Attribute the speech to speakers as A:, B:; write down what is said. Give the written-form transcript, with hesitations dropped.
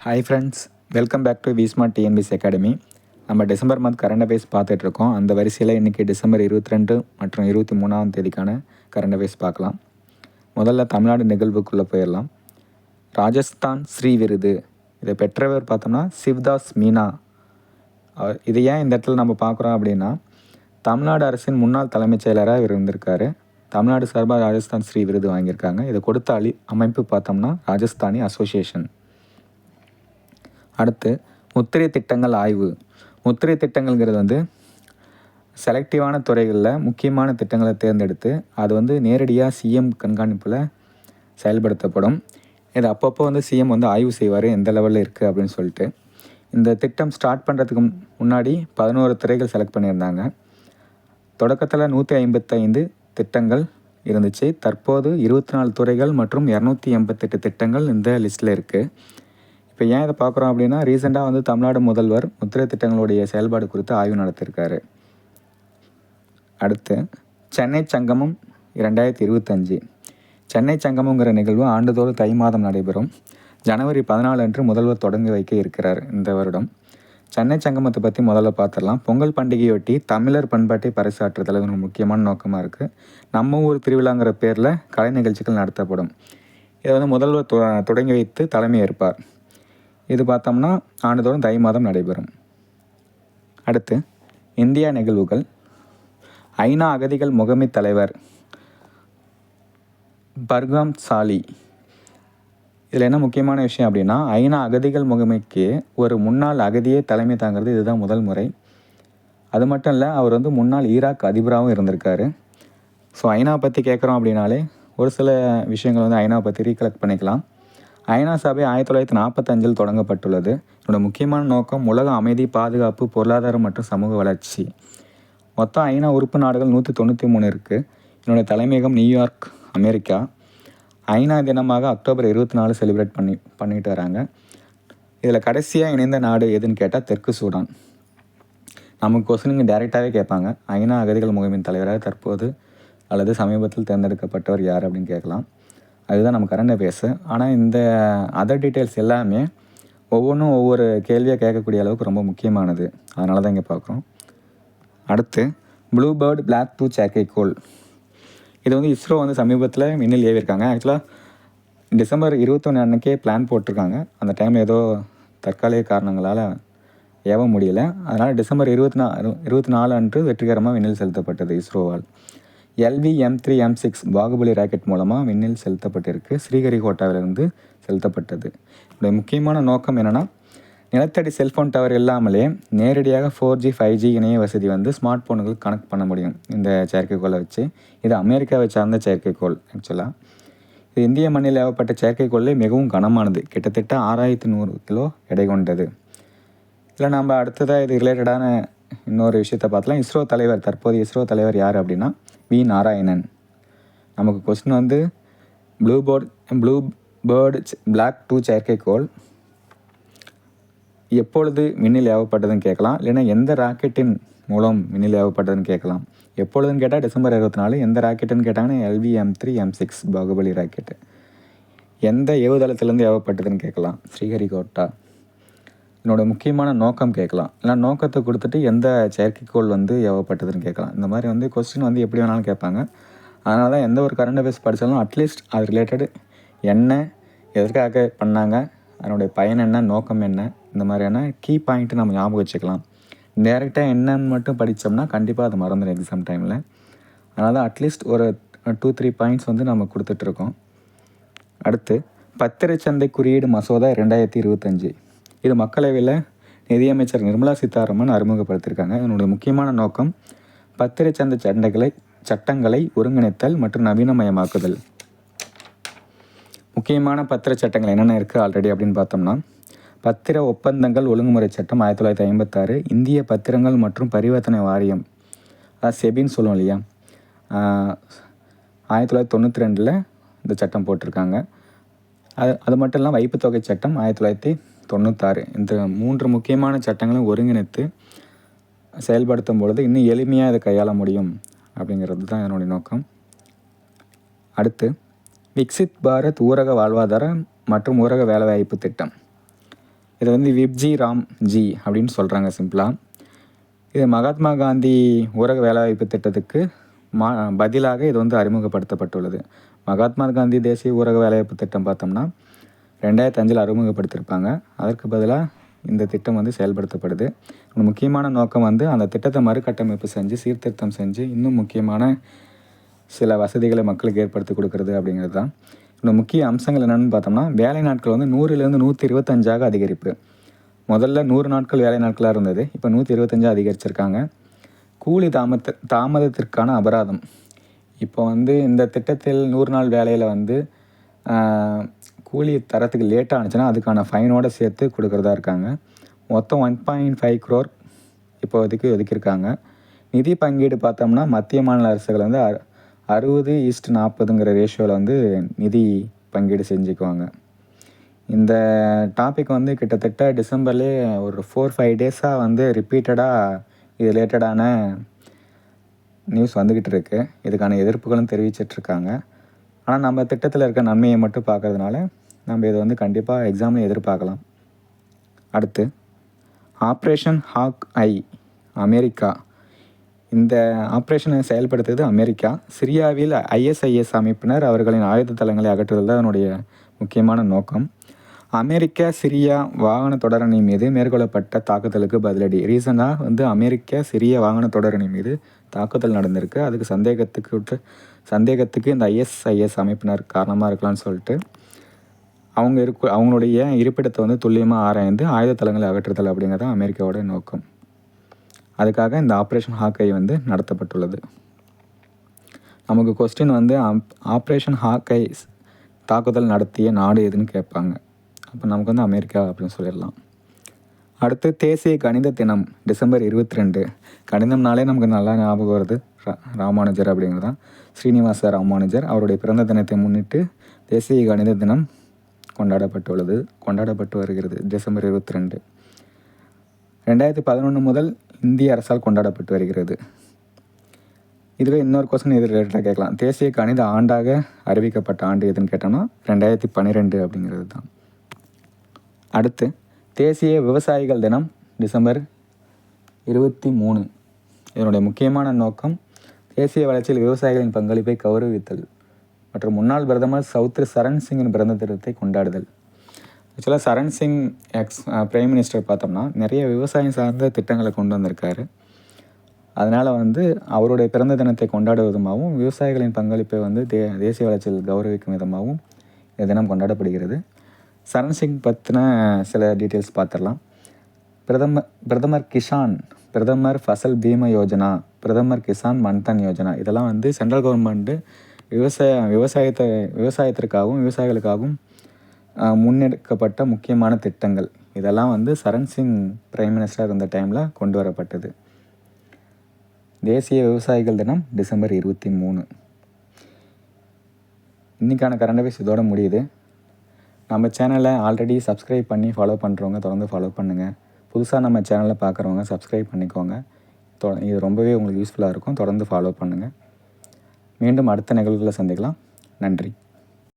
A: Hi friends, welcome back to Vismart TNPSC academy. நம்ம December month current affairs பார்த்துட்ருக்கோம். அந்த வரிசையில் இன்றைக்கி டிசம்பர் 22 மற்றும் 23ஆம் தேதிக்கான கரண்ட் அஃபேர்ஸ் பார்க்கலாம். முதல்ல தமிழ்நாடு நிகழ்வுக்குள்ளே போயிடலாம். ராஜஸ்தான் ஸ்ரீ விருது இதை பெற்றவர் பார்த்தோம்னா சிவ்தாஸ் மீனா. இது ஏன் இந்த இடத்துல நம்ம பார்க்குறோம் அப்படின்னா, தமிழ்நாடு அரசின் முன்னாள் தலைமைச் செயலராக இவர் இருந்திருக்காரு. தமிழ்நாடு சார்பாக ராஜஸ்தான் ஸ்ரீ விருது வாங்கியிருக்காங்க. இதை கொடுத்த அமைப்பு பார்த்தோம்னா ராஜஸ்தானி அசோசியேஷன். அடுத்து முத்திரை திட்டங்கள் ஆய்வு. முத்திரை திட்டங்கள்ங்கிறது செலக்டிவான துறைகளில் முக்கியமான திட்டங்களை தேர்ந்தெடுத்து அது நேரடியாக சிஎம் கண்காணிப்பில் செயல்படுத்தப்படும். இது அப்பப்போ சிஎம் ஆய்வு செய்வார், எந்த லெவலில் இருக்குது அப்படின்னு சொல்லிட்டு. இந்த திட்டம் ஸ்டார்ட் பண்ணுறதுக்கு முன்னாடி 11 துறைகள் செலக்ட் பண்ணியிருந்தாங்க. தொடக்கத்தில் 155 திட்டங்கள் இருந்துச்சு. தற்போது 24 துறைகள் மற்றும் 288 திட்டங்கள் இந்த லிஸ்ட்டில் இருக்குது. இப்போ ஏன் இதை பார்க்குறோம் அப்படின்னா, ரீசெண்டாக தமிழ்நாடு முதல்வர் முத்திரை திட்டங்களுடைய செயல்பாடு குறித்து ஆய்வு நடத்தியிருக்காரு. அடுத்து சென்னை சங்கமம் 2025. சென்னை சங்கமங்கிற நிகழ்வு ஆண்டுதோறும் தை மாதம் நடைபெறும். ஜனவரி 14 அன்று முதல்வர் தொடங்கி வைக்க இருக்கிறார் இந்த வருடம். சென்னை சங்கமத்தை பற்றி முதல்ல பார்த்துடலாம். பொங்கல் பண்டிகையொட்டி தமிழர் பண்பாட்டை பறைசாற்றுதல் ஒரு முக்கியமான நோக்கமாக இருக்குது. நம்ம ஊர் திருவிழாங்கிற பேரில் கலை நிகழ்ச்சிகள் நடத்தப்படும். இதை முதல்வர் தொடங்கி வைத்து தலைமை ஏற்பார். இது பார்த்தோம்னா ஆண்டுதோறும் தை மாதம் நடைபெறும். அடுத்து இந்தியா நிகழ்வுகள். ஐநா அகதிகள் முகமை தலைவர் பர்காம் சாலி. இதில் என்ன முக்கியமான விஷயம் அப்படின்னா, ஐநா அகதிகள் முகமைக்கு ஒரு முன்னாள் அகதியே தலைமை தாங்கிறது இதுதான் முதல் முறை. அது மட்டும் இல்லை, அவர் முன்னாள் ஈராக் அதிபராகவும் இருந்திருக்காரு. ஸோ ஐநா பற்றி கேட்குறோம் அப்படின்னாலே ஒரு சில விஷயங்கள் ஐநா பற்றி ரீகலெக்ட் பண்ணிக்கலாம். ஐநா சபை 1945 தொடங்கப்பட்டுள்ளது. இதோட முக்கியமான நோக்கம் உலக அமைதி, பாதுகாப்பு, பொருளாதாரம் மற்றும் சமூக வளர்ச்சி. மொத்தம் ஐநா உறுப்பு நாடுகள் 193 இருக்குது. என்னுடைய தலைமையகம் நியூயார்க், அமெரிக்கா. ஐநா தினமாக அக்டோபர் 24 செலிப்ரேட் பண்ணிட்டு வராங்க. இதில் கடைசியாக இணைந்த நாடு எதுன்னு கேட்டால் தெற்கு சூடான். நமக்கு கொஸ்டினுங்க டைரெக்டாகவே கேட்பாங்க. ஐநா அகதிகள் முகமையின் தலைவராக தற்போது அல்லது சமீபத்தில் தேர்ந்தெடுக்கப்பட்டவர் யார் அப்படின்னு கேட்கலாம். அதுதான் நம்ம கரண்ட் அஃபேர்ஸு. ஆனால் இந்த அதர் டீட்டெயில்ஸ் எல்லாமே ஒவ்வொன்றும் ஒவ்வொரு கேள்வியாக கேட்கக்கூடிய அளவுக்கு ரொம்ப முக்கியமானது. அதனால தான் இங்கே பார்க்குறோம். அடுத்து ப்ளூ பேர்ட் பிளாக் 2 செயற்கைக்கோள். இது இஸ்ரோ சமீபத்தில் விண்ணில் ஏவிருக்காங்க. ஆக்சுவலாக டிசம்பர் 21 அன்றைக்கே பிளான் போட்டிருக்காங்க. அந்த டைமில் ஏதோ தற்காலிக காரணங்களால் ஏவ முடியல. அதனால் டிசம்பர் 24 அன்று வெற்றிகரமாக விண்ணில் செலுத்தப்பட்டது இஸ்ரோவால். LV-M3 M6 பாகுபலி ராக்கெட் மூலமாக விண்ணில் செலுத்தப்பட்டிருக்கு. ஸ்ரீஹரிகோட்டாவிலிருந்து செலுத்தப்பட்டது. இதோட முக்கியமான நோக்கம் என்னென்னா, நிலத்தடி செல்ஃபோன் டவர் இல்லாமலே நேரடியாக 4G 5G இணைய வசதி ஸ்மார்ட் ஃபோனுக்கு கனெக்ட் பண்ண முடியும் இந்த செயற்கைக்கோளை வச்சு. இது அமெரிக்காவை சார்ந்த செயற்கைக்கோள். ஆக்சுவலாக இது இந்திய மண்ணில் ஏவப்பட்ட செயற்கைக்கோளில் மிகவும் கனமானது. கிட்டத்தட்ட 6100 கிலோ எடை கொண்டது. இதில் நம்ம அடுத்ததாக இது ரிலேட்டடான இன்னொரு விஷயத்தை பார்த்தலாம். இஸ்ரோ தலைவர், தற்போதைய இஸ்ரோ தலைவர் யார் அப்படின்னா வி நாராயணன். நமக்கு கொஸ்டின் ப்ளூ பேர்டு பிளாக் 2 செயற்கைக்கோள் எப்பொழுது விண்ணில் ஏவப்பட்டதுன்னு கேட்கலாம். இல்லைன்னா எந்த ராக்கெட்டின் மூலம் விண்ணில் ஏவப்பட்டதுன்னு கேட்கலாம். எப்பொழுதுன்னு கேட்டால் டிசம்பர் 24. எந்த ராக்கெட்டுன்னு கேட்டாங்கன்னா LV-M3 M6 பாகுபலி ராக்கெட்டு. எந்த ஏவுதளத்திலேருந்து ஏவப்பட்டதுன்னு கேட்கலாம். ஸ்ரீஹரிகோட்டா. என்னோட முக்கியமான நோக்கம் கேட்கலாம். இல்லை நோக்கத்தை கொடுத்துட்டு எந்த செயற்கைக்கோள் ஏவப்பட்டதுன்னு கேட்கலாம். இந்த மாதிரி கொஸ்டின் எப்படி வேணாலும் கேட்பாங்க. அதனால தான் எந்த ஒரு கரண்ட் அஃபேர்ஸ் படித்தாலும் அட்லீஸ்ட் அது ரிலேட்டடு என்ன, எதற்காக பண்ணாங்க, அதனுடைய பயன் என்ன, நோக்கம் என்ன, இந்த மாதிரியான கீ பாயிண்ட்டு நம்ம ஞாபகம் வச்சுக்கலாம். டேரெக்டாக என்னன்னு மட்டும் படித்தோம்னா கண்டிப்பாக அது மறந்துடும் எக்ஸாம் டைமில். அதனால தான் அட்லீஸ்ட் ஒரு 2-3 பாயிண்ட்ஸ் நம்ம கொடுத்துட்ருக்கோம். அடுத்து பத்திரச்சந்தை குறியீடு மசோதா 2025. இது மக்களவையில் நிதியமைச்சர் நிர்மலா சீதாராமன் அறிமுகப்படுத்தியிருக்காங்க. இதனுடைய முக்கியமான நோக்கம் பத்திரச்சந்தை சட்டங்களை ஒருங்கிணைத்தல் மற்றும் நவீனமயமாக்குதல். முக்கியமான பத்திர சட்டங்கள் என்னென்ன இருக்குது ஆல்ரெடி அப்படின்னு பார்த்தோம்னா, பத்திர ஒப்பந்தங்கள் ஒழுங்குமுறை சட்டம் 1956, இந்திய பத்திரங்கள் மற்றும் பரிவர்த்தனை வாரியம், அதாவது செபின்னு சொல்லுவோம் இல்லையா, 1992 இந்த சட்டம் போட்டிருக்காங்க. அது மட்டும் இல்லாமல் வைப்புத்தொகை சட்டம் 1996. இந்த 3 முக்கியமான சட்டங்களும் ஒருங்கிணைத்து செயல்படுத்தும் பொழுது இன்னும் எளிமையாக இதை கையாள முடியும் அப்படிங்கிறது தான் என்னுடைய நோக்கம். அடுத்து விக்சித் பாரத் ஊரக வாழ்வாதார மற்றும் ஊரக வேலைவாய்ப்பு திட்டம். இதை வந்து விப்ஜி ராம்ஜி அப்படின்னு சொல்கிறாங்க சிம்பிளாக. இது மகாத்மா காந்தி ஊரக வேலைவாய்ப்பு திட்டத்துக்கு பதிலாக இது வந்து அறிமுகப்படுத்தப்பட்டுள்ளது. மகாத்மா காந்தி தேசிய ஊரக வேலைவாய்ப்பு திட்டம் பார்த்தோம்னா 2005 அறிமுகப்படுத்தியிருப்பாங்க. அதற்கு பதிலாக இந்த திட்டம் வந்து செயல்படுத்தப்படுது. முக்கியமான நோக்கம் வந்து அந்த திட்டத்தை மறுகட்டமைப்பு செஞ்சு சீர்திருத்தம் செஞ்சு இன்னும் முக்கியமான சில வசதிகளை மக்களுக்கு ஏற்படுத்தி கொடுக்கறது அப்படிங்கிறது தான். இன்னும் முக்கிய அம்சங்கள் என்னென்னு பார்த்தோம்னா, வேலை நாட்கள் வந்து 100லேருந்து 125 அதிகரிப்பு. முதல்ல 100 நாட்கள் வேலை நாட்களாக இருந்தது, இப்போ 125 அதிகரிச்சிருக்காங்க. கூலி தாமதத்திற்கான அபராதம். இப்போ வந்து இந்த திட்டத்தில் 100 நாள் வேலையில் வந்து கூலி தரத்துக்கு லேட்டாக ஆனிச்சுன்னா அதுக்கான ஃபைனோடு சேர்த்து கொடுக்குறதா இருக்காங்க. மொத்தம் 1.5 crore இப்போதைக்கு ஒதுக்கியிருக்காங்க. நிதி பங்கீடு பார்த்தோம்னா மத்திய மாநில அரசுகள் வந்து 60:40ங்கிற ரேஷியோவில் வந்து நிதி பங்கீடு செஞ்சுக்குவாங்க. இந்த டாபிக் வந்து கிட்டத்தட்ட டிசம்பர்லேயே ஒரு 4-5 டேஸாக வந்து ரிப்பீட்டடாக இது ரிலேட்டடான நியூஸ் வந்துக்கிட்டு இருக்கு. இதுக்கான எதிர்ப்புகளும் தெரிவிச்சிட்ருக்காங்க. ஆனால் நம்ம திட்டத்தில் இருக்க நன்மையை மட்டும் பார்க்கறதுனால நம்ம இதை வந்து கண்டிப்பாக எக்ஸாமில் எதிர்பார்க்கலாம். அடுத்து ஆப்ரேஷன் ஹாக் ஐ அமெரிக்கா. இந்த ஆப்ரேஷனை செயல்படுத்துறது அமெரிக்கா. சிரியாவில் ISIS அமைப்பினர் அவர்களின் ஆயுத தளங்களை அகற்றுவது தான் அதனுடைய முக்கியமான நோக்கம். அமெரிக்க சிரியா வாகன தொடரணி மீது மேற்கொள்ளப்பட்ட தாக்குதலுக்கு பதிலடி. ரீசனாக வந்து அமெரிக்க சிரிய வாகன தொடரணி மீது தாக்குதல் நடந்திருக்கு. அதுக்கு சந்தேகத்துக்கு இந்த ISIS அமைப்பினர் காரணமாக இருக்கலாம்னு சொல்லிட்டு அவங்களுடைய இருப்பிடத்தை வந்து துல்லியமாக ஆராய்ந்து ஆயுத தளங்களை அகற்றுதல் அப்படிங்கிறது தான் அமெரிக்காவோட நோக்கம். அதுக்காக இந்த ஆப்ரேஷன் ஹாக்கை வந்து நடத்தப்பட்டுள்ளது. நமக்கு கொஸ்டின் வந்து ஆப்ரேஷன் ஹாக்கை தாக்குதல் நடத்திய நாடு எதுன்னு கேட்பாங்க. அப்போ நமக்கு வந்து அமெரிக்கா அப்படின்னு சொல்லிடலாம். அடுத்து தேசிய கணித தினம் டிசம்பர் 22. கணிதம்னாலே நமக்கு நல்லா ஞாபகம் வருது ராமானுஜர் அப்படிங்கிறது தான். ஸ்ரீனிவாச ராமானுஜர் அவருடைய பிறந்த தினத்தை முன்னிட்டு தேசிய கணித தினம் கொண்டாடப்பட்டு வருகிறது டிசம்பர் 22. 2011 முதல் இந்திய அரசால் கொண்டாடப்பட்டு வருகிறது. இதுவே இன்னொரு கொஸ்டின் இது ரிலேட்டடாக கேட்கலாம். தேசிய கணித ஆண்டாக அறிவிக்கப்பட்ட ஆண்டு எதுன்னு கேட்டோம்னா 2012 அப்படிங்கிறது தான். அடுத்து தேசிய விவசாயிகள் தினம் டிசம்பர் 23. இதனுடைய முக்கியமான நோக்கம் தேசிய வளர்ச்சியில் விவசாயிகளின் பங்களிப்பை கௌரவித்தல் மற்றும் முன்னாள் பிரதமர் சௌத்ரி சரண் சிங்கின் பிறந்த தினத்தை கொண்டாடுதல். ஆக்சுவலாக சரண் சிங் பிரைம் மினிஸ்டர் பார்த்தோம்னா நிறைய விவசாயம் சார்ந்த திட்டங்களை கொண்டு வந்திருக்காரு. அதனால் வந்து அவருடைய பிறந்த தினத்தை கொண்டாடுவதுமாகவும் விவசாயிகளின் பங்களிப்பை வந்து தேசிய வளர்ச்சியில் கௌரவிக்கும் விதமாகவும் இந்த தினம் கொண்டாடப்படுகிறது. சரண் சிங் பற்றின சில டீட்டெயில்ஸ் பார்த்துடலாம். பிரதமர் ஃபசல் பீமா யோஜனா, பிரதமர் கிசான் மன்தன் யோஜனா, இதெல்லாம் வந்து சென்ட்ரல் கவர்மெண்ட்டு விவசாயத்திற்காகவும் விவசாயிகளுக்காகவும் முன்னெடுக்கப்பட்ட முக்கியமான திட்டங்கள். இதெல்லாம் வந்து சரண் சிங் பிரைம் மினிஸ்டர் இருந்த டைமில் கொண்டு வரப்பட்டது. தேசிய விவசாயிகள் தினம் டிசம்பர் 23. இன்றைக்கான கரண்ட் அஃபேர்ஸ் இதோட முடியுது. நம்ம சேனலை ஆல்ரெடி சப்ஸ்கிரைப் பண்ணி ஃபாலோ பண்ணுறவங்க தொடர்ந்து ஃபாலோ பண்ணுங்கள். புதுசாக நம்ம சேனலை பார்க்குறவங்க சப்ஸ்கிரைப் பண்ணிக்கோங்க. இது ரொம்பவே உங்களுக்கு யூஸ்ஃபுல்லாக இருக்கும். தொடர்ந்து ஃபாலோ பண்ணுங்கள். மீண்டும் அடுத்த நிகழ்வுகளை சந்திக்கலாம். நன்றி.